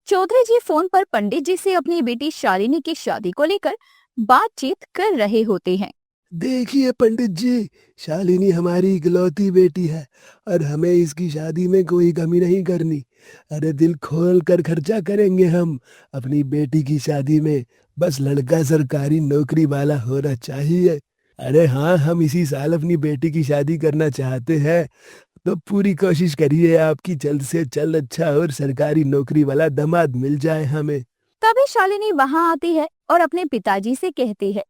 चौधरी जी phone पर पंडित जी से अपनी बेटी शालिनी की शादी को लेकर बातचीत कर रहे होते हैं। देखिए पंडित जी, शालिनी हमारी इकलौती बेटी है और हमें इसकी शादी में कोई कमी नहीं करनी। अरे दिल खोल कर खर्चा करेंगे हम अपनी बेटी की शादी में। बस लड़का सरकारी नौकरी वाला होना चाहिए। अरे हाँ, हम इसी साल अपनी बेटी की शादी करना चाहते हैं। तो पूरी कोशिश करिए आपकी जल्द से जल्द अच्छा और सरकारी नौकरी वाला दामाद मिल जाए हमें। तभी शालिनी वहां आती है और अपने पिताजी से कहती है,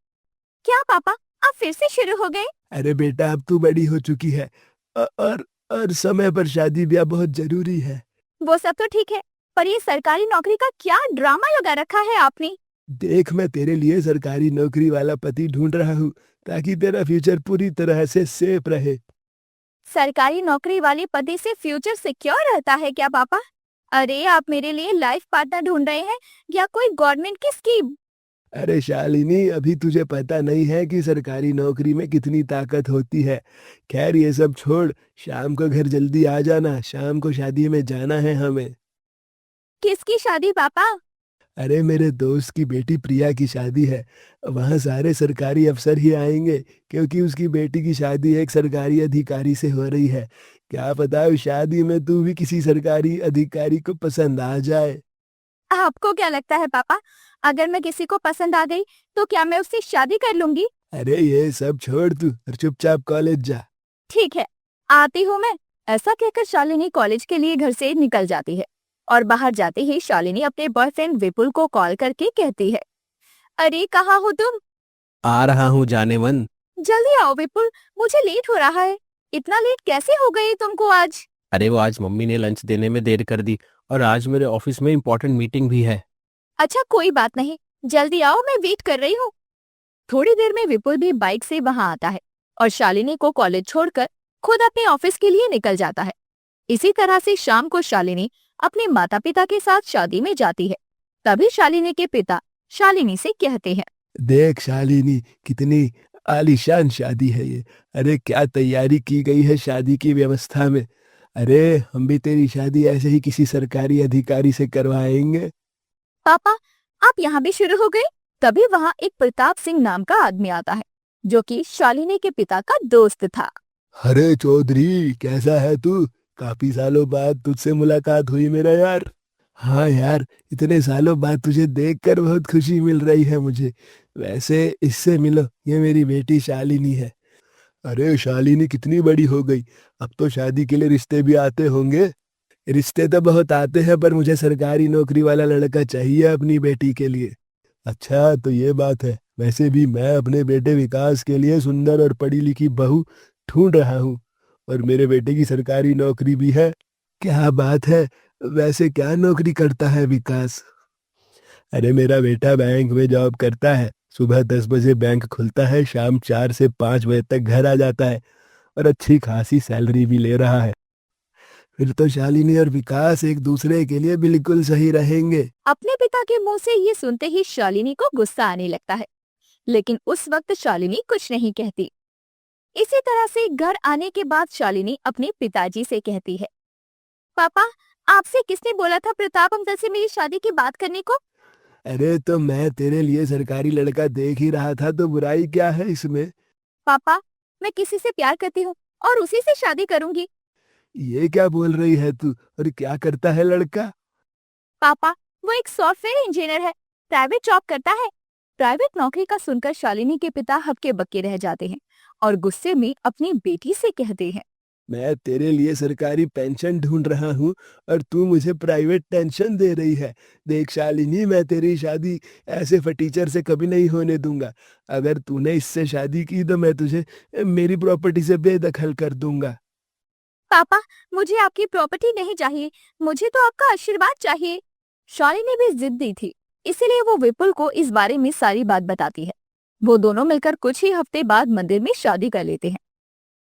क्या पापा, आप फिर से शुरू हो गए? अरे बेटा, अब तू बड़ी हो चुकी है और समय पर शादी ब्याह बहुत जरूरी है। वो सब तो ठीक है, पर ये सरकारी नौकरी का क्या ड्रामा लगा रखा है आपने? देख, मैं तेरे लिए सरकारी नौकरी वाला पति ढूंढ रहा हूँ ताकि तेरा फ्यूचर पूरी तरह से सेफ रहे। सरकारी नौकरी वाले पति से फ्यूचर सिक्योर रहता है क्या पापा? अरे आप मेरे लिए लाइफ पार्टनर ढूंढ रहे हैं या कोई गवर्नमेंट की स्कीम? अरे शालिनी, अभी तुझे पता नहीं है कि सरकारी नौकरी में कितनी ताकत होती है। खैर ये सब छोड़, शाम को घर जल्दी आ जाना, शाम को शादी में जाना है हमें। किसकी शादी पापा? अरे मेरे दोस्त की बेटी प्रिया की शादी है। वहाँ सारे सरकारी अफसर ही आएंगे क्योंकि उसकी बेटी की शादी एक सरकारी अधिकारी से हो रही है। क्या पता उस शादी में तू भी किसी सरकारी अधिकारी को पसंद आ जाए। आपको क्या लगता है पापा, अगर मैं किसी को पसंद आ गई तो क्या मैं उससे शादी कर लूंगी? अरे ये सब छोड़ तू और चुपचाप कॉलेज जा। ठीक है, आती हूँ मैं। ऐसा कहकर शालिनी कॉलेज के लिए घर से निकल जाती है और बाहर जाते ही शालिनी अपने बॉयफ्रेंड विपुल को कॉल करके कहती है, अरे कहाँ हो तुम? आ रहा हूँ जाने मन। जल्दी आओ विपुल, मुझे लेट हो रहा है। इतना लेट कैसे हो गए तुमको आज? अरे वो आज मम्मी ने लंच देने में देर कर दी और आज मेरे ऑफिस में इम्पोर्टेंट मीटिंग भी है। अच्छा कोई बात नहीं, जल्दी आओ, मैं वेट कर रही हूँ। थोड़ी देर में विपुल भी बाइक से वहां आता है और शालिनी को कॉलेज छोड़कर खुद अपने ऑफिस के लिए निकल जाता है। इसी तरह से शाम को शालिनी अपने माता पिता के साथ शादी में जाती है। तभी शालिनी के पिता शालिनी से कहते हैं, देख शालिनी, कितनी आलीशान शादी है ये। अरे क्या तैयारी की गई है शादी की व्यवस्था में। अरे हम भी तेरी शादी ऐसे ही किसी सरकारी अधिकारी से करवाएंगे। पापा आप यहाँ भी शुरू हो गए? तभी वहाँ एक प्रताप सिंह नाम का आदमी आता है जो कि शालिनी के पिता का दोस्त था। अरे चौधरी, कैसा है तू? काफी सालों बाद तुझसे मुलाकात हुई मेरा यार। हाँ यार, इतने सालों बाद तुझे देखकर बहुत खुशी मिल रही है मुझे। वैसे इससे मिलो, ये मेरी बेटी शालिनी है। अरे शालिनी कितनी बड़ी हो गई, अब तो शादी के लिए रिश्ते भी आते होंगे। रिश्ते तो बहुत आते हैं पर मुझे सरकारी नौकरी वाला लड़का चाहिए अपनी बेटी के लिए। अच्छा तो ये बात है। वैसे भी मैं अपने बेटे विकास के लिए सुंदर और पढ़ी लिखी बहू ढूंढ रहा हूँ और मेरे बेटे की सरकारी नौकरी भी है। क्या बात है। वैसे क्या नौकरी करता है विकास? अरे मेरा बेटा बैंक में जॉब करता है। सुबह 10 बजे बैंक खुलता है, शाम 4 से 5 बजे तक घर आ जाता है और अच्छी खासी सैलरी भी ले रहा है। फिर तो शालिनी और विकास एक दूसरे के लिए बिल्कुल सही रहेंगे। अपने पिता के मुंह से ये सुनते ही शालिनी को गुस्सा आने लगता है, लेकिन उस वक्त शालिनी कुछ नहीं कहती। इसी तरह से घर आने के बाद शालिनी अपने पिताजी से कहती है, पापा आपसे किसने बोला था प्रताप अंकल से मेरी शादी की बात करने को? अरे तो मैं तेरे लिए सरकारी लड़का देख ही रहा था, तो बुराई क्या है इसमें? पापा मैं किसी से प्यार करती हूँ और उसी से शादी करूंगी। ये क्या बोल रही है तू? और क्या करता है लड़का? पापा वो एक सॉफ्टवेयर इंजीनियर है, प्राइवेट जॉब करता है। प्राइवेट नौकरी का सुनकर शालिनी के पिता हक्के बक्के रह जाते हैं और गुस्से में अपनी बेटी से कहते हैं, मैं तेरे लिए सरकारी पेंशन ढूंढ रहा हूँ और तू मुझे प्राइवेट टेंशन दे रही है। देख शालिनी, मैं तेरी शादी ऐसे फटीचर से कभी नहीं होने दूंगा। अगर तूने इससे शादी की तो मैं तुझे मेरी प्रॉपर्टी से बेदखल कर दूंगा। पापा मुझे आपकी प्रॉपर्टी नहीं चाहिए, मुझे तो आपका आशीर्वाद चाहिए। शालिनी भी जिद्दी थी, इसीलिए वो विपुल को इस बारे में सारी बात बताती है। वो दोनों मिलकर कुछ ही हफ्ते बाद मंदिर में शादी कर लेते हैं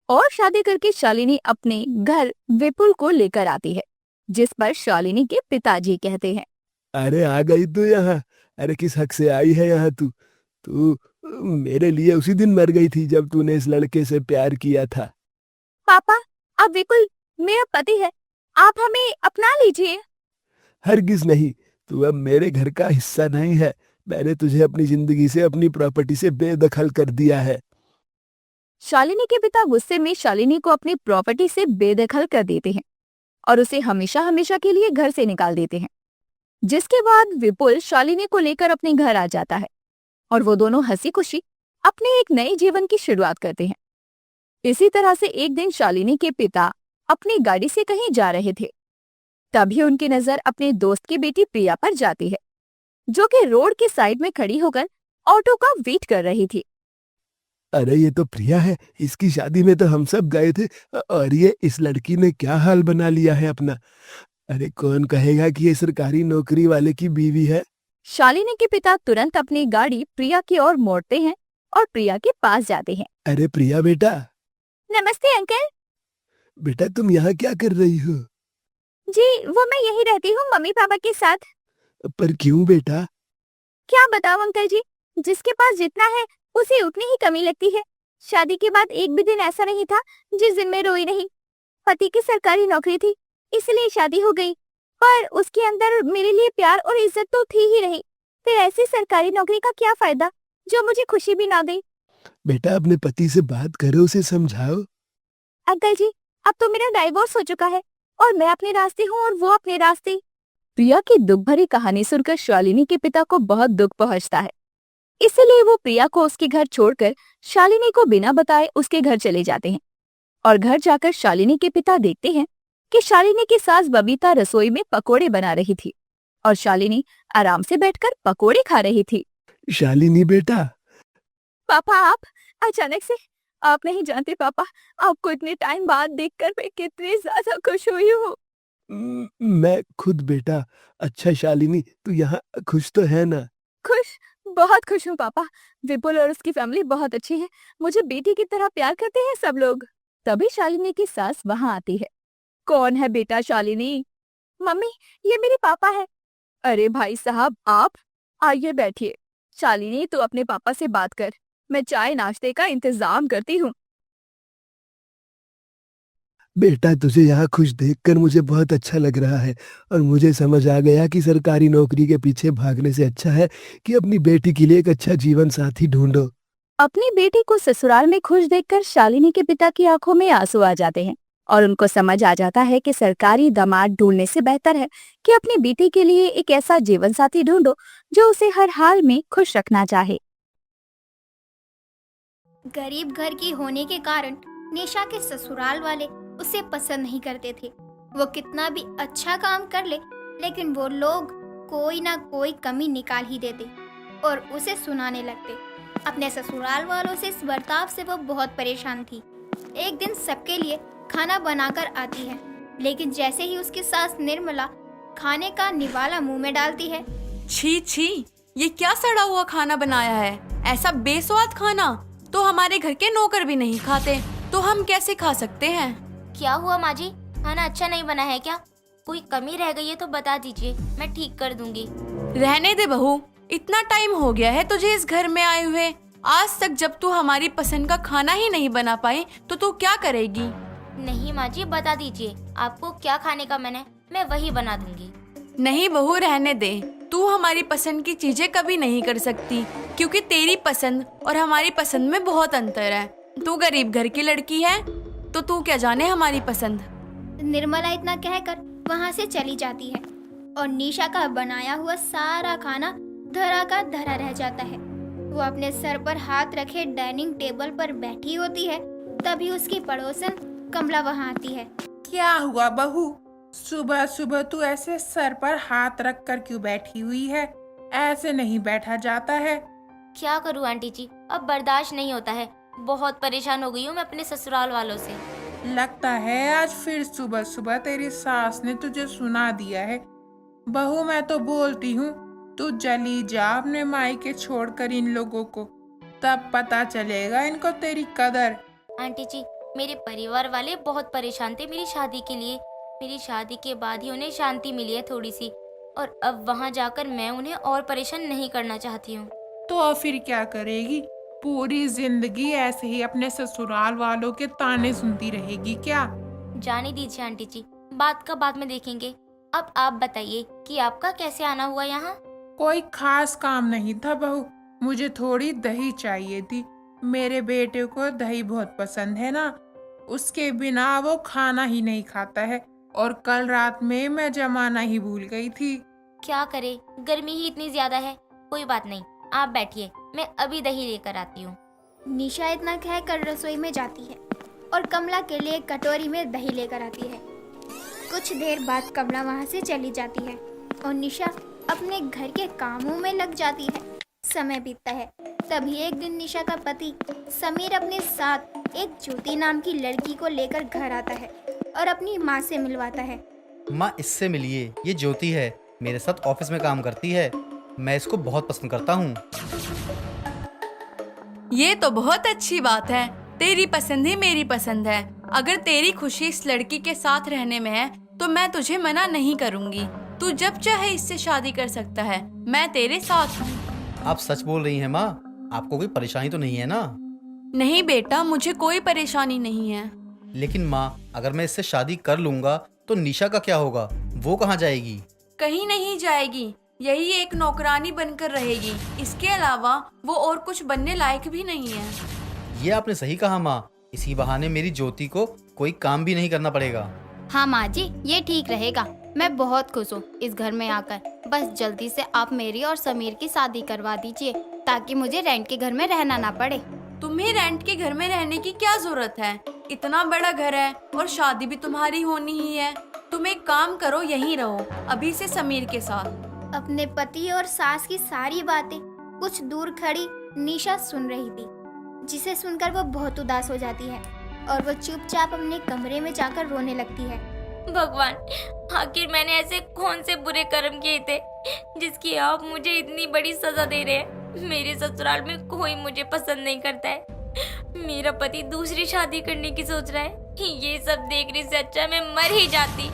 और शादी करके शालिनी अपने घर विपुल को लेकर आती है, जिस पर शालिनी के पिताजी कहते हैं, अरे आ गई तू यहाँ। अरे किस हक से आई है यहाँ तू? तू मेरे लिए उसी दिन मर गई थी जब तूने इस लड़के से प्यार किया था। पापा अब विपुल मेरा पति है, आप हमें अपना लीजिए। हरगिज नहीं। तू अब मेरे घर का हिस्सा नहीं है। मैंने तुझे अपनी जिंदगी से, अपनी प्रॉपर्टी से बेदखल कर दिया है। शालिनी के पिता गुस्से में शालिनी को अपनी प्रॉपर्टी से बेदखल कर देते हैं और उसे हमेशा हमेशा के लिए घर से निकाल देते हैं। जिसके बाद विपुल शालिनी को लेकर अपने घर आ जाता है और वो दोनों हंसी खुशी अपने एक नए जीवन की शुरुआत करते हैं। इसी तरह से एक दिन शालिनी के पिता अपनी गाड़ी से कहीं जा रहे थे। तभी उनकी नजर अपने दोस्त की बेटी प्रिया पर जाती है, जो कि रोड के साइड में खड़ी होकर ऑटो का वेट कर रही थी। अरे ये तो प्रिया है, इसकी शादी में तो हम सब गए थे। और ये इस लड़की ने क्या हाल बना लिया है अपना। अरे कौन कहेगा कि ये सरकारी नौकरी वाले की बीवी है। शालिनी के पिता तुरंत अपनी गाड़ी प्रिया की ओर मोड़ते हैं और प्रिया के पास जाते हैं। अरे प्रिया बेटा, नमस्ते अंकल। बेटा तुम यहाँ क्या कर रही हो? जी वो मैं यही रहती हूँ मम्मी पापा के साथ। पर क्यों बेटा? क्या बताऊं अंकल जी, जिसके पास जितना है उसे उतनी ही कमी लगती है। शादी के बाद एक भी दिन ऐसा नहीं था जिस दिन मैं रोई नहीं। पति की सरकारी नौकरी थी इसलिए शादी हो गई, पर उसके अंदर मेरे लिए प्यार और इज्जत तो थी ही नहीं। फिर ऐसी सरकारी नौकरी का क्या फायदा जो मुझे खुशी भी ना दे। बेटा अपने पति से बात करो, उसे समझाओ। अंकल जी अब तो मेरा डाइवोर्स हो चुका है और मैं अपने रास्ते हूँ और वो अपने रास्ते। प्रिया की दुख भरी कहानी सुनकर शालिनी के पिता को बहुत दुख पहुंचता है। इसलिए वो प्रिया को उसके घर छोड़कर शालिनी को बिना बताए उसके घर चले जाते हैं और घर जाकर शालिनी के पिता देखते हैं कि शालिनी की सास बबीता रसोई में पकोड़े बना रही थी और शालिनी आराम से बैठकर पकोड़े खा रही थी। शालिनी बेटा। पापा आप अचानक से, आप नहीं जानते पापा, आपको इतने टाइम बाद देखकर मैं कितनी ज्यादा खुश हुई हूँ। मैं खुद बेटा। अच्छा शालिनी, तू यहाँ खुश तो है ना? खुश, बहुत खुश हूँ पापा। विपुल और उसकी फैमिली बहुत अच्छी है, मुझे बेटी की तरह प्यार करते हैं सब लोग। तभी शालिनी की सास वहाँ आती है। कौन है बेटा शालिनी? मम्मी ये मेरे पापा है। अरे भाई साहब आप आइए बैठिए। शालिनी तू अपने पापा से बात कर, मैं चाय नाश्ते का इंतजाम करती हूँ। बेटा तुझे यहाँ खुश देखकर मुझे बहुत अच्छा लग रहा है और मुझे समझ आ गया कि सरकारी नौकरी के पीछे भागने से अच्छा है कि अपनी बेटी के लिए एक अच्छा जीवन साथी ढूंढो। अपनी बेटी को ससुराल में खुश देखकर शालिनी के पिता की आंखों में आंसू आ जाते हैं और उनको समझ आ जाता है कि सरकारी दामाद ढूंढने से बेहतर है कि अपनी बेटी के लिए एक ऐसा जीवन साथी ढूंढो जो उसे हर हाल में खुश रखना चाहे। गरीब घर की होने के कारण निशा के ससुराल वाले उसे पसंद नहीं करते थे। वो कितना भी अच्छा काम कर ले, लेकिन वो लोग कोई ना कोई कमी निकाल ही देते और उसे सुनाने लगते। अपने ससुराल वालों से इस बर्ताव से वो बहुत परेशान थी। एक दिन सबके लिए खाना बनाकर आती है, लेकिन जैसे ही उसकी सास निर्मला खाने का निवाला मुंह में डालती है, छी छी, ये क्या सड़ा हुआ खाना बनाया है? ऐसा बेस्वाद खाना तो हमारे घर के नौकर भी नहीं खाते, तो हम कैसे खा सकते हैं? क्या हुआ माँ जी, खाना अच्छा नहीं बना है क्या? कोई कमी रह गई है तो बता दीजिए, मैं ठीक कर दूंगी। रहने दे बहू, इतना टाइम हो गया है तुझे इस घर में आए हुए, आज तक जब तू हमारी पसंद का खाना ही नहीं बना पाई तो तू क्या करेगी? नहीं माँ जी, बता दीजिए आपको क्या खाने का मन है, मैं वही बना दूंगी। नहीं बहू, रहने दे। तू हमारी पसंद की चीजें कभी नहीं कर सकती, क्योंकि तेरी पसंद और हमारी पसंद में बहुत अंतर है। तू गरीब घर की लड़की है तो तू क्या जाने हमारी पसंद। निर्मला इतना कहकर वहाँ से चली जाती है और निशा का बनाया हुआ सारा खाना धरा का धरा रह जाता है। वो अपने सर पर हाथ रखे डाइनिंग टेबल पर बैठी होती है, तभी उसकी पड़ोसन कमला वहाँ आती है। क्या हुआ बहू, सुबह सुबह तू ऐसे सर पर हाथ रख कर क्यों बैठी हुई है? ऐसे नहीं बैठा जाता है। क्या करूँ आंटी जी, अब बर्दाश्त नहीं होता है, बहुत परेशान हो गई हूँ मैं अपने ससुराल वालों से। लगता है आज फिर सुबह सुबह तेरी सास ने तुझे सुना दिया है। बहू मैं तो बोलती हूँ तू जल्दी जा अपने मायके छोड़कर इन लोगों को, तब पता चलेगा इनको तेरी कदर। आंटी जी मेरे परिवार वाले बहुत परेशान थे मेरी शादी के लिए। मेरी शादी के बाद ही उन्हें शांति मिली है थोड़ी सी, और अब वहाँ जाकर मैं उन्हें और परेशान नहीं करना चाहती हूँ। तो फिर क्या करेगी? पूरी जिंदगी ऐसे ही अपने ससुराल वालों के ताने सुनती रहेगी क्या? जाने दीजिए आंटी जी, बात का बाद में देखेंगे। अब आप बताइए कि आपका कैसे आना हुआ यहाँ? कोई खास काम नहीं था बहू, मुझे थोड़ी दही चाहिए थी। मेरे बेटे को दही बहुत पसंद है ना, उसके बिना वो खाना ही नहीं खाता है। और कल रात में मैं जमाना ही भूल गई थी। क्या करे, गर्मी ही इतनी ज्यादा है। कोई बात नहीं, आप बैठिए, मैं अभी दही लेकर आती हूँ। निशा इतना कहकर रसोई में जाती है और कमला के लिए एक कटोरी में दही लेकर आती है। कुछ देर बाद कमला वहाँ से चली जाती है और निशा अपने घर के कामों में लग जाती है। समय बीतता है। तभी एक दिन निशा का पति समीर अपने साथ एक ज्योति नाम की लड़की को लेकर घर आता है और अपनी माँ से मिलवाता है। माँ, इससे मिलिए, ये ज्योति है, मेरे साथ ऑफिस में काम करती है। मैं इसको बहुत पसंद करता हूँ। ये तो बहुत अच्छी बात है। तेरी पसंद ही मेरी पसंद है। अगर तेरी खुशी इस लड़की के साथ रहने में है तो मैं तुझे मना नहीं करूंगी। तू जब चाहे इससे शादी कर सकता है, मैं तेरे साथ हूँ। आप सच बोल रही हैं माँ? आपको कोई परेशानी तो नहीं है ना? नहीं बेटा, मुझे कोई परेशानी नहीं है। लेकिन माँ, अगर मैं इससे शादी कर लूंगा तो निशा का क्या होगा? वो कहाँ जाएगी? कहीं नहीं जाएगी, यही एक नौकरानी बनकर रहेगी। इसके अलावा वो और कुछ बनने लायक भी नहीं है। ये आपने सही कहा माँ, इसी बहाने मेरी ज्योति को कोई काम भी नहीं करना पड़ेगा। हाँ माँ जी, ये ठीक रहेगा। मैं बहुत खुश हूँ इस घर में आकर। बस जल्दी से आप मेरी और समीर की शादी करवा दीजिए ताकि मुझे रेंट के घर में रहना ना पड़े। तुम्हें रेंट के घर में रहने की क्या जरूरत है? इतना बड़ा घर है और शादी भी तुम्हारी होनी ही है। तुम एक काम करो, यहीं रहो अभी से समीर के साथ। अपने पति और सास की सारी बातें कुछ दूर खड़ी निशा सुन रही थी, जिसे सुनकर वो बहुत उदास हो जाती है और वो चुपचाप अपने कमरे में जाकर रोने लगती है। भगवान, आखिर मैंने ऐसे कौन से बुरे कर्म किए थे जिसकी आप मुझे इतनी बड़ी सजा दे रहे हैं। मेरे ससुराल में कोई मुझे पसंद नहीं करता है। मेरा पति दूसरी शादी करने की सोच रहा है। ये सब देखने से अच्छा मैं मर ही जाती।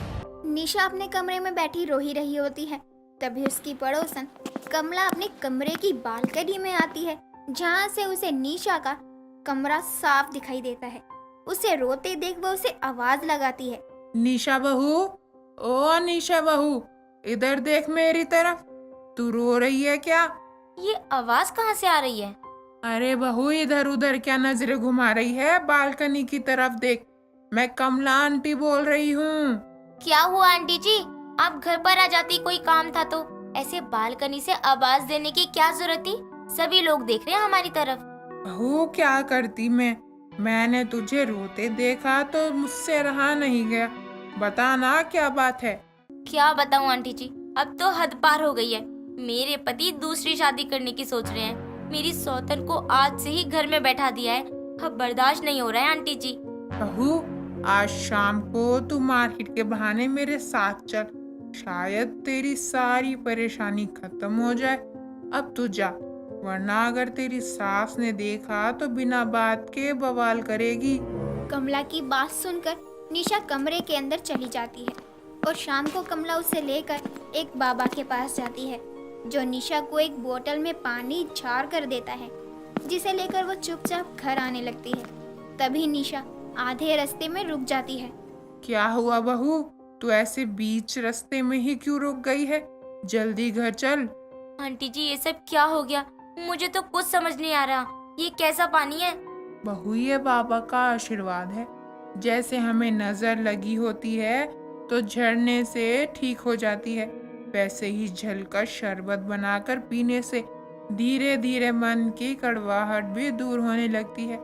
निशा अपने कमरे में बैठी रो ही रही होती है। तभी उसकी पड़ोसन कमला अपने कमरे की बालकनी में आती है, जहाँ से उसे निशा का कमरा साफ दिखाई देता है। उसे रोते देख वो उसे आवाज लगाती है। निशा बहू, ओ निशा बहू, इधर देख मेरी तरफ। तू रो रही है क्या? ये आवाज कहाँ से आ रही है? अरे बहू, इधर उधर क्या नजरें घुमा रही है? बालकनी की तरफ देख, मैं कमला आंटी बोल रही हूँ। क्या हुआ आंटी जी? आप घर पर आ जाती, कोई काम था तो। ऐसे बालकनी से आवाज देने की क्या जरूरत थी? सभी लोग देख रहे हैं हमारी तरफ। बहू, क्या करती मैंने तुझे रोते देखा तो मुझसे रहा नहीं गया। बता ना क्या बात है? क्या बताऊं आंटी जी, अब तो हद पार हो गई है। मेरे पति दूसरी शादी करने की सोच रहे हैं। मेरी सौतन को आज से ही घर में बैठा दिया है। अब बर्दाश्त नहीं हो रहा है आंटी जी। बहू, आज शाम को तू मार्केट के बहाने मेरे साथ चल, शायद तेरी सारी परेशानी खत्म हो जाए। अब तू जा, वरना अगर तेरी सास ने देखा तो बिना बात के बवाल करेगी। कमला की बात सुनकर निशा कमरे के अंदर चली जाती है और शाम को कमला उसे लेकर एक बाबा के पास जाती है, जो निशा को एक बोतल में पानी झाड़ कर देता है, जिसे लेकर वो चुपचाप घर आने लगती है। तभी निशा आधे रास्ते में रुक जाती है। क्या हुआ बहू, तू ऐसे बीच रास्ते में ही क्यों रुक गई है? जल्दी घर चल। आंटी जी, ये सब क्या हो गया? मुझे तो कुछ समझ नहीं आ रहा। ये कैसा पानी है? बहू, ये बाबा का आशीर्वाद है। जैसे हमें नजर लगी होती है तो झड़ने से ठीक हो जाती है, वैसे ही जल का शरबत बनाकर पीने से धीरे धीरे मन की कड़वाहट भी दूर होने लगती है।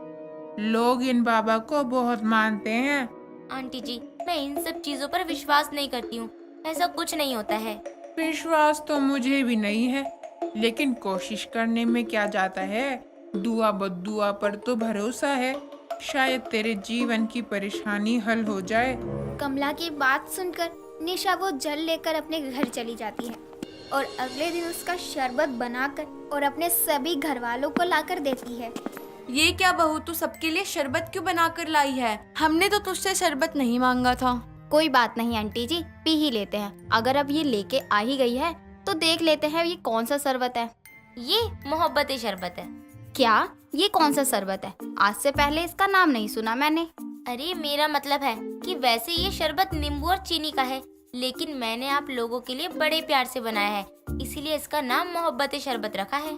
लोग इन बाबा को बहुत मानते हैं। आंटी जी, मैं इन सब चीजों पर विश्वास नहीं करती हूँ। ऐसा कुछ नहीं होता है। विश्वास तो मुझे भी नहीं है, लेकिन कोशिश करने में क्या जाता है। दुआ बद्दुआ पर तो भरोसा है, शायद तेरे जीवन की परेशानी हल हो जाए। कमला की बात सुनकर निशा वो जल लेकर अपने घर चली जाती है और अगले दिन उसका शरबत बनाकर और अपने सभी घर वालों को लाकर देती है। ये क्या बहू, तू सबके लिए शरबत क्यों बनाकर लाई है? हमने तो तुझसे शरबत नहीं मांगा था। कोई बात नहीं आंटी जी, पी ही लेते हैं। अगर अब ये लेके आ ही गई है तो देख लेते हैं ये कौन सा शरबत है। ये मोहब्बती शरबत है। क्या? ये कौन सा शरबत है? आज से पहले इसका नाम नहीं सुना मैंने। अरे मेरा मतलब है कि वैसे ये शरबत नींबू और चीनी का है, लेकिन मैंने आप लोगों के लिए बड़े प्यार से बनाया है, इसीलिए इसका नाम मोहब्बत शरबत रखा है।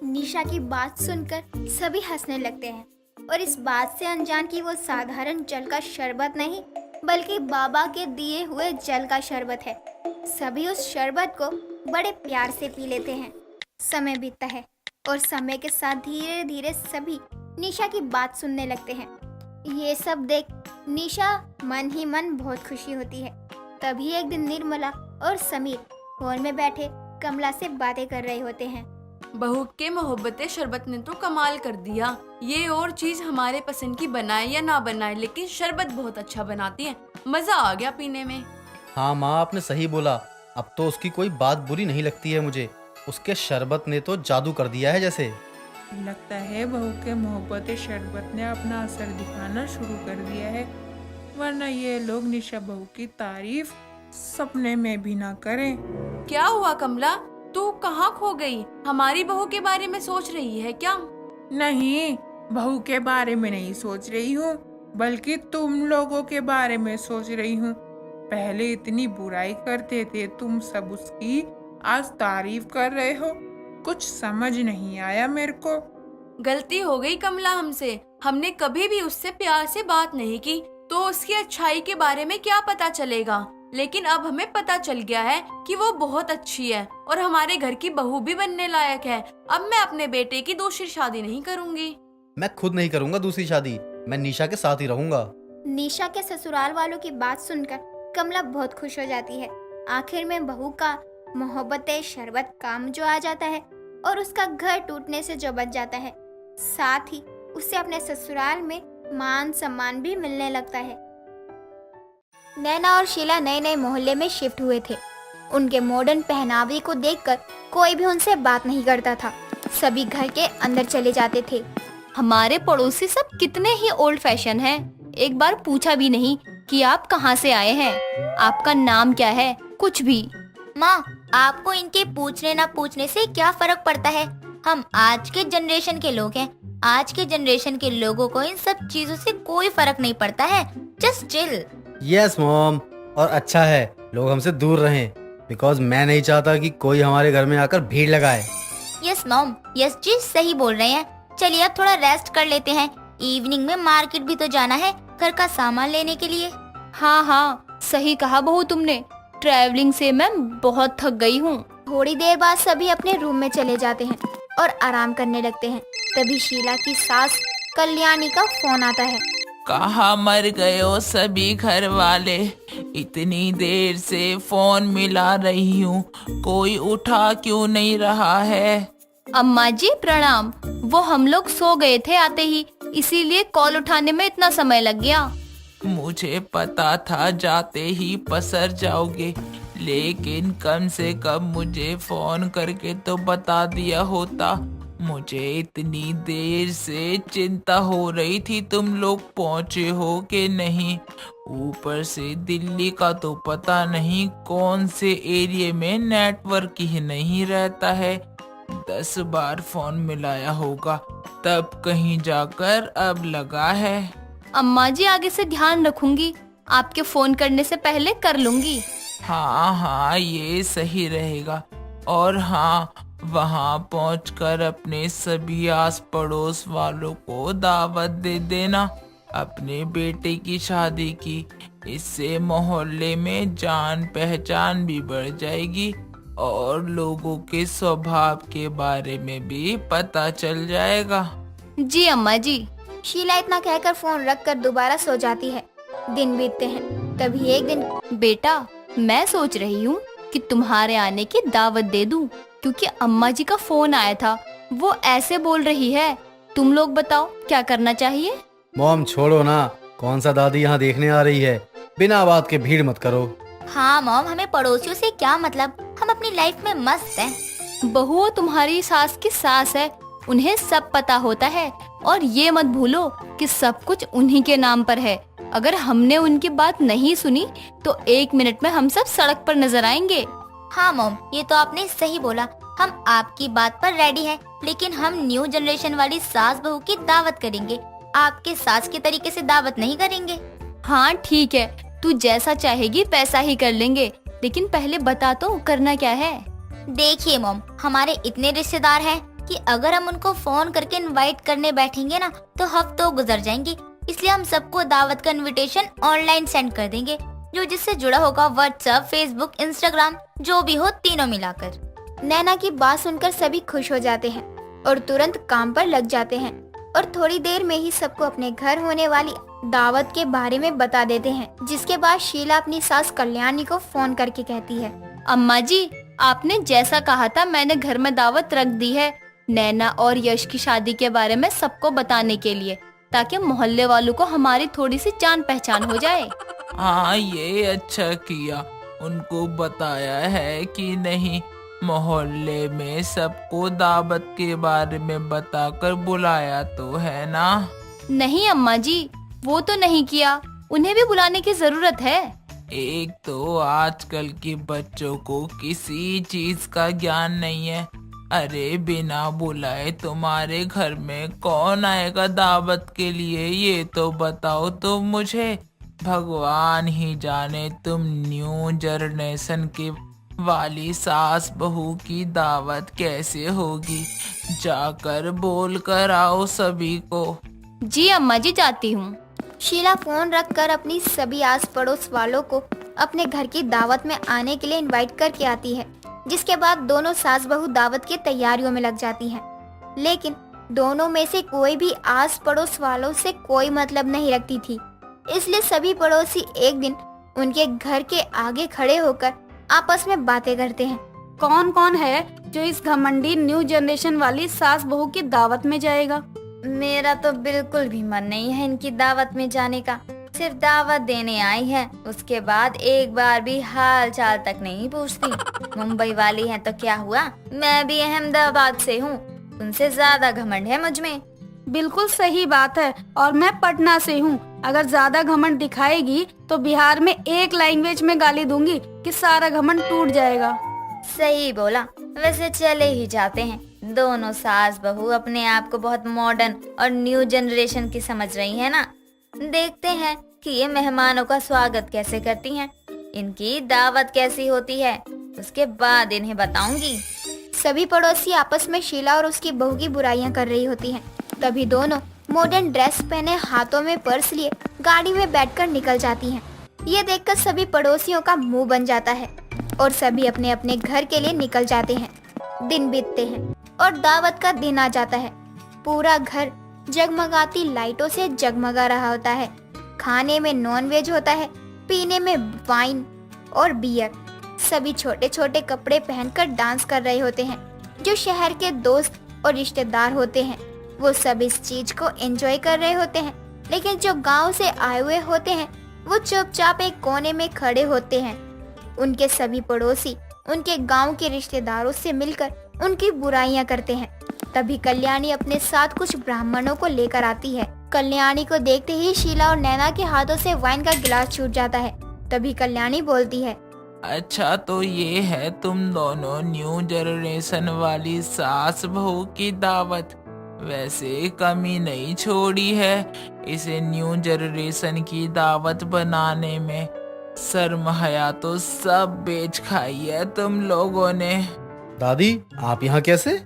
निशा की बात सुनकर सभी हंसने लगते हैं और इस बात से अनजान कि वो साधारण जल का शरबत नहीं बल्कि बाबा के दिए हुए जल का शरबत है। सभी उस शरबत को बड़े प्यार से पी लेते हैं। समय बीतता है और समय के साथ धीरे धीरे सभी निशा की बात सुनने लगते हैं। ये सब देख निशा मन ही मन बहुत खुशी होती है। तभी एक दिन निर्मला और समीर हॉल में बैठे कमला से बातें कर रहे होते हैं। बहू के मोहब्बत शरबत ने तो कमाल कर दिया। ये और चीज हमारे पसंद की बनाए या ना बनाए, लेकिन शरबत बहुत अच्छा बनाती है। मजा आ गया पीने में। हाँ माँ, आपने सही बोला। अब तो उसकी कोई बात बुरी नहीं लगती है मुझे। उसके शरबत ने तो जादू कर दिया है जैसे। लगता है बहू के मोहब्बत शरबत ने अपना असर दिखाना शुरू कर दिया है, वरना ये लोग निशा बहू की तारीफ सपने में भी ना करें। क्या हुआ कमला, तू कहाँ खो गई? हमारी बहू के बारे में सोच रही है क्या? नहीं, बहू के बारे में नहीं सोच रही हूँ, बल्कि तुम लोगों के बारे में सोच रही हूँ। पहले इतनी बुराई करते थे तुम सब उसकी, आज तारीफ कर रहे हो। कुछ समझ नहीं आया मेरे को। गलती हो गई कमला हमसे। हमने कभी भी उससे प्यार से बात नहीं की, तो उसकी अच्छाई के बारे में क्या पता चलेगा। लेकिन अब हमें पता चल गया है कि वो बहुत अच्छी है और हमारे घर की बहू भी बनने लायक है। अब मैं अपने बेटे की दूसरी शादी नहीं करूंगी। मैं खुद नहीं करूंगा दूसरी शादी, मैं निशा के साथ ही रहूंगा। निशा के ससुराल वालों की बात सुनकर कमला बहुत खुश हो जाती है। आखिर में बहू का मोहब्बत शरबत काम जो आ जाता है और उसका घर टूटने से जो बच जाता है, साथ ही उसे अपने ससुराल में मान सम्मान भी मिलने लगता है। नैना और शीला नए नए मोहल्ले में शिफ्ट हुए थे। उनके मॉडर्न पहनावे को देखकर कोई भी उनसे बात नहीं करता था। सभी घर के अंदर चले जाते थे। हमारे पड़ोसी सब कितने ही ओल्ड फैशन हैं। एक बार पूछा भी नहीं कि आप कहाँ से आए हैं, आपका नाम क्या है, कुछ भी। माँ, आपको इनके पूछने ना पूछने से क्या फर्क पड़ता है? हम आज के जनरेशन के लोग हैं। आज के जनरेशन के लोगों को इन सब चीजों से कोई फर्क नहीं पड़ता है। Just chill. यस मॉम, और अच्छा है लोग हमसे दूर रहें, बिकॉज मैं नहीं चाहता कि कोई हमारे घर में आकर भीड़ लगाए। यस मॉम, यस जी सही बोल रहे हैं। चलिए अब थोड़ा रेस्ट कर लेते हैं। इवनिंग में मार्केट भी तो जाना है घर का सामान लेने के लिए। हाँ हाँ, सही कहा बहू तुमने। ट्रैवलिंग से मैं बहुत थक गई हूँ। थोड़ी देर बाद सभी अपने रूम में चले जाते हैं और आराम करने लगते हैं। तभी शीला की सास कल्याणी का फोन आता है। कहाँ मर गए हो सभी घर वाले? इतनी देर से फोन मिला रही हूँ, कोई उठा क्यों नहीं रहा है? अम्मा जी प्रणाम। वो हम लोग सो गए थे आते ही, इसीलिए कॉल उठाने में इतना समय लग गया। मुझे पता था जाते ही पसर जाओगे, लेकिन कम से कम मुझे फोन करके तो बता दिया होता। मुझे इतनी देर से चिंता हो रही थी तुम लोग पहुंचे हो कि नहीं। ऊपर से दिल्ली का तो पता नहीं कौन से एरिया में नेटवर्क ही नहीं रहता है। 10 बार फोन मिलाया होगा, तब कहीं जाकर अब लगा है। अम्मा जी आगे से ध्यान रखूंगी, आपके फोन करने से पहले कर लूंगी। हाँ हाँ, ये सही रहेगा। और हाँ, वहाँ पहुंचकर अपने सभी आस पड़ोस वालों को दावत दे देना अपने बेटे की शादी की। इससे मोहल्ले में जान पहचान भी बढ़ जाएगी और लोगों के स्वभाव के बारे में भी पता चल जाएगा। जी अम्मा जी। शीला इतना कहकर फोन रखकर दोबारा सो जाती है। दिन बीतते हैं। तभी एक दिन बेटा, मैं सोच रही हूँ कि तुम्हारे आने की दावत दे दूं, क्योंकि अम्मा जी का फोन आया था। वो ऐसे बोल रही है। तुम लोग बताओ क्या करना चाहिए? मॉम छोड़ो ना, कौन सा दादी यहाँ देखने आ रही है, बिना बात के भीड़ मत करो। हाँ मॉम, हमें पड़ोसियों से क्या मतलब, हम अपनी लाइफ में मस्त हैं। बहू तुम्हारी सास की सास है, उन्हें सब पता होता है। और ये मत भूलो कि सब कुछ उन्हीं के नाम पर है। अगर हमने उनकी बात नहीं सुनी तो 1 मिनट में हम सब सड़क पर नजर आएंगे। हाँ मॉम, ये तो आपने सही बोला। हम आपकी बात पर रेडी हैं, लेकिन हम न्यू जनरेशन वाली सास बहू की दावत करेंगे, आपके सास के तरीके से दावत नहीं करेंगे। हाँ ठीक है, तू जैसा चाहेगी वैसा ही कर लेंगे, लेकिन पहले बता तो करना क्या है। देखिए मॉम, हमारे इतने रिश्तेदार हैं कि अगर हम उनको फोन करके इनवाइट करने बैठेंगे ना तो हफ्तों गुजर जाएंगे। इसलिए हम सबको दावत का इनविटेशन ऑनलाइन सेंड कर देंगे, जो जिससे जुड़ा होगा व्हाट्सएप, फेसबुक, इंस्टाग्राम, जो भी हो तीनों मिलाकर। नैना की बात सुनकर सभी खुश हो जाते हैं और तुरंत काम पर लग जाते हैं और थोड़ी देर में ही सबको अपने घर होने वाली दावत के बारे में बता देते हैं। जिसके बाद शीला अपनी सास कल्याणी को फोन करके कहती है, अम्मा जी, आपने जैसा कहा था मैंने घर में दावत रख दी है नैना और यश की शादी के बारे में सबको बताने के लिए, ताकि मोहल्ले वालों को हमारी थोड़ी सी जान पहचान हो जाए। हाँ, ये अच्छा किया। उनको बताया है कि नहीं? मोहल्ले में सबको दावत के बारे में बताकर बुलाया तो है ना? नहीं अम्मा जी, वो तो नहीं किया, उन्हें भी बुलाने की जरूरत है। एक तो आजकल के बच्चों को किसी चीज का ज्ञान नहीं है। अरे बिना बुलाए तुम्हारे घर में कौन आएगा दावत के लिए, ये तो बताओ तुम मुझे। भगवान ही जाने तुम न्यू जनरेशन के वाली सास बहू की दावत कैसे होगी। जाकर बोल कर आओ सभी को। जी अम्मा जी, जाती हूँ। शीला फोन रखकर अपनी सभी आस पड़ोस वालों को अपने घर की दावत में आने के लिए इनवाइट करके आती है। जिसके बाद दोनों सास बहू दावत की तैयारियों में लग जाती हैं। लेकिन दोनों में से कोई भी आस पड़ोस वालों से कोई मतलब नहीं रखती थी। इसलिए सभी पड़ोसी एक दिन उनके घर के आगे खड़े होकर आपस में बातें करते हैं। कौन कौन है जो इस घमंडी न्यू जनरेशन वाली सास बहू की दावत में जाएगा? मेरा तो बिल्कुल भी मन नहीं है इनकी दावत में जाने का। सिर्फ दावत देने आई है, उसके बाद एक बार भी हाल चाल तक नहीं पूछती। मुंबई वाली है तो क्या हुआ, मैं भी अहमदाबाद से हूँ, उनसे ज्यादा घमंड है मुझ में। बिल्कुल सही बात है, और मैं पटना से हूँ। अगर ज्यादा घमंड दिखाएगी तो बिहार में एक लैंग्वेज में गाली दूंगी कि सारा घमंड टूट जाएगा। सही बोला। वैसे चले ही जाते हैं। दोनों सास बहू अपने आप को बहुत मॉडर्न और न्यू जनरेशन की समझ रही है ना। देखते हैं कि ये मेहमानों का स्वागत कैसे करती हैं, इनकी दावत कैसी होती है, उसके बाद इन्हें बताऊंगी। सभी पड़ोसी आपस में शीला और उसकी बहू की बुराइयां कर रही होती हैं। तभी दोनों मॉडर्न ड्रेस पहने, हाथों में पर्स लिए गाड़ी में बैठकर निकल जाती हैं। ये देखकर सभी पड़ोसियों का मुंह बन जाता है और सभी अपने अपने घर के लिए निकल जाते हैं। दिन बीतते हैं और दावत का दिन आ जाता है। पूरा घर जगमगाती लाइटों से जगमगा रहा होता है। खाने में नॉनवेज होता है, पीने में वाइन और बियर। सभी छोटे छोटे कपड़े पहनकर डांस कर रहे होते हैं। जो शहर के दोस्त और रिश्तेदार होते हैं वो सब इस चीज को एंजॉय कर रहे होते हैं। लेकिन जो गांव से आए हुए होते हैं वो चुपचाप एक कोने में खड़े होते हैं। उनके सभी पड़ोसी उनके गांव के रिश्तेदारों से मिलकर उनकी बुराइयां करते हैं। तभी कल्याणी अपने साथ कुछ ब्राह्मणों को लेकर आती है। कल्याणी को देखते ही शीला और नैना के हाथों से वाइन का गिलास छूट जाता है। तभी कल्याणी बोलती है, अच्छा तो ये है तुम दोनों न्यू जनरेशन वाली सास बहू की दावत। वैसे कमी नहीं छोड़ी है इसे न्यू जनरेशन की दावत बनाने में। शर्म हया तो सब बेच खाई है तुम लोगों ने। दादी, आप यहाँ कैसे?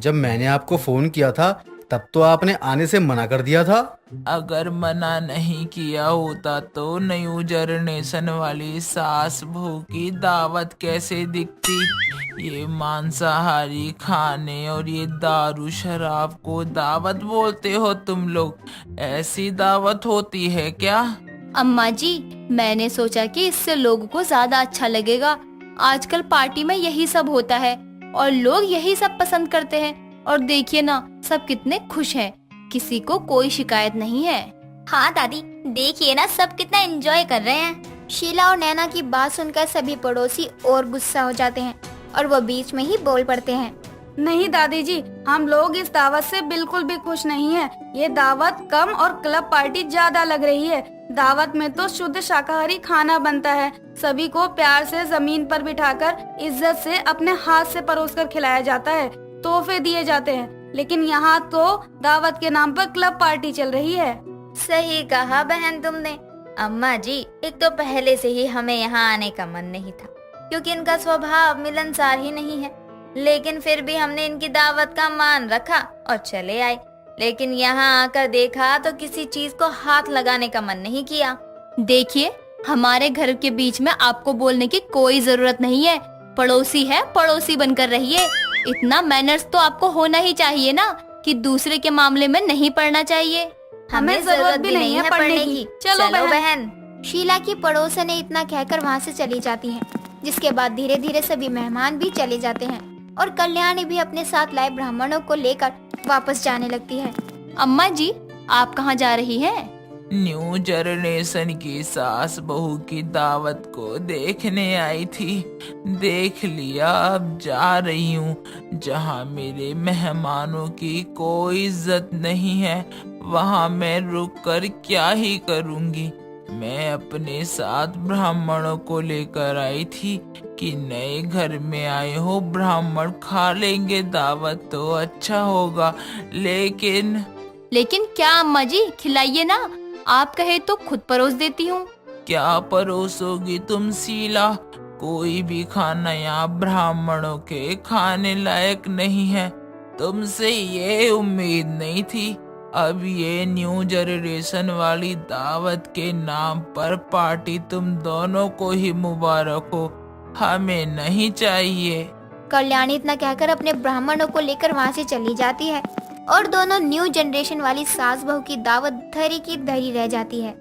जब मैंने आपको फोन किया था तब तो आपने आने से मना कर दिया था। अगर मना नहीं किया होता तो न्यू जनरेशन वाली सास बहू की दावत कैसे दिखती। ये मांसाहारी खाने और ये दारू शराब को दावत बोलते हो तुम लोग? ऐसी दावत होती है क्या? अम्मा जी, मैंने सोचा कि इससे लोगों को ज्यादा अच्छा लगेगा। आजकल पार्टी में यही सब होता है और लोग यही सब पसंद करते हैं। और देखिए ना, सब कितने खुश हैं, किसी को कोई शिकायत नहीं है। हाँ दादी, देखिए ना सब कितना एंजॉय कर रहे हैं। शीला और नैना की बात सुनकर सभी पड़ोसी और गुस्सा हो जाते हैं और वो बीच में ही बोल पड़ते हैं, नहीं दादी जी, हम लोग इस दावत से बिल्कुल भी खुश नहीं है। ये दावत कम और क्लब पार्टी ज्यादा लग रही है। दावत में तो शुद्ध शाकाहारी खाना बनता है। सभी को प्यार से जमीन पर बिठाकर इज्जत से अपने हाथ से परोसकर खिलाया जाता है, तोहफे दिए जाते हैं। लेकिन यहाँ तो दावत के नाम पर क्लब पार्टी चल रही है। सही कहा बहन तुमने। अम्मा जी, एक तो पहले से ही हमें यहाँ आने का मन नहीं था, क्योंकि इनका स्वभाव मिलनसार ही नहीं है। लेकिन फिर भी हमने इनकी दावत का मान रखा और चले आए। लेकिन यहाँ आकर देखा तो किसी चीज को हाथ लगाने का मन नहीं किया। देखिए, हमारे घर के बीच में आपको बोलने की कोई जरूरत नहीं है। पड़ोसी है, पड़ोसी बनकर रहिए। इतना मैनर्स तो आपको होना ही चाहिए ना कि दूसरे के मामले में नहीं पड़ना चाहिए। हमें जरूरत भी नहीं है पढ़ने की। चलो बहन। शीला की पड़ोसनें इतना कहकर वहाँ से चली जाती हैं, जिसके बाद धीरे धीरे सभी मेहमान भी चले जाते हैं और कल्याणी भी अपने साथ लाए ब्राह्मणों को लेकर वापस जाने लगती है। अम्मा जी, आप कहाँ जा रही हैं? न्यू जनरेशन की सास बहू की दावत को देखने आई थी। देख लिया, अब जा रही हूँ। जहाँ मेरे मेहमानों की कोई इज्जत नहीं है, वहाँ मैं रुक कर क्या ही करूँगी। मैं अपने साथ ब्राह्मणों को लेकर आई थी कि नए घर में आए हो, ब्राह्मण खा लेंगे दावत तो अच्छा होगा। लेकिन क्या अम्मा जी, खिलाइए ना। आप कहे तो खुद परोस देती हूँ। क्या परोसोगी तुम शीला? कोई भी खाना यहाँ ब्राह्मणों के खाने लायक नहीं है। तुमसे ये उम्मीद नहीं थी। अब ये न्यू जनरेशन वाली दावत के नाम पर पार्टी तुम दोनों को ही मुबारक हो, हमें नहीं चाहिए। कल्याणी इतना कहकर अपने ब्राह्मणों को लेकर वहाँ से चली जाती है और दोनों न्यू जनरेशन वाली सास बहू की दावत धरी की धरी रह जाती है।